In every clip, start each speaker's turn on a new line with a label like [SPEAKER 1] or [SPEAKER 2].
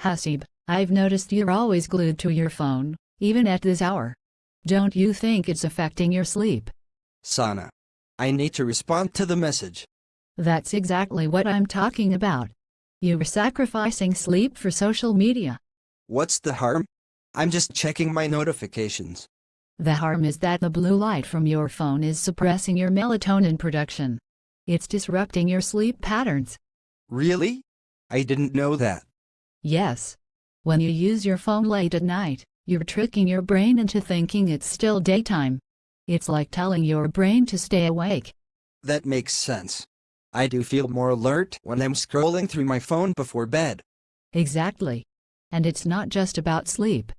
[SPEAKER 1] Hasib, I've noticed you're always glued to your phone, even at this hour. Don't you think it's affecting your sleep?
[SPEAKER 2] Sana, I need to respond to the message.
[SPEAKER 1] That's exactly what I'm talking about. You're sacrificing sleep for social media.
[SPEAKER 2] What's the harm? I'm just checking my notifications.
[SPEAKER 1] The harm is that the blue light from your phone is suppressing your melatonin production. It's disrupting your sleep patterns.
[SPEAKER 2] Really? I didn't know that.
[SPEAKER 1] Yes. When you use your phone late at night, you're tricking your brain into thinking it's still daytime. It's like telling your brain to stay awake.
[SPEAKER 2] That makes sense. I do feel more alert when I'm scrolling through my phone before bed.
[SPEAKER 1] Exactly. And it's not just about sleep.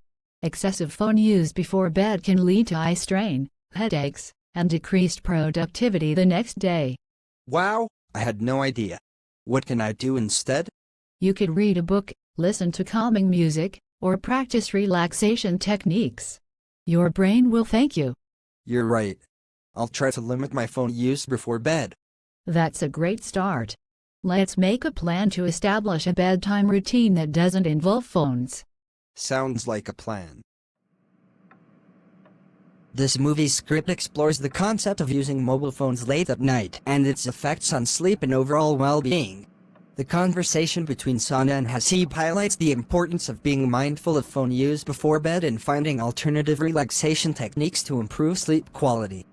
[SPEAKER 1] Excessive phone use before bed can lead to eye strain, headaches, and decreased productivity the next day.
[SPEAKER 2] Wow, I had no idea. What can I do instead?
[SPEAKER 1] You could read a book, listen to calming music, or practice relaxation techniques. Your brain will thank you.
[SPEAKER 2] You're right. I'll try to limit my phone use before bed.
[SPEAKER 1] That's a great start. Let's make a plan to establish a bedtime routine that doesn't involve phones.
[SPEAKER 2] Sounds like a plan. This movie's script explores the concept of using mobile phones late at night and its effects on sleep and overall well-being. The conversation between Sana and Hasib highlights the importance of being mindful of phone use before bed and finding alternative relaxation techniques to improve sleep quality.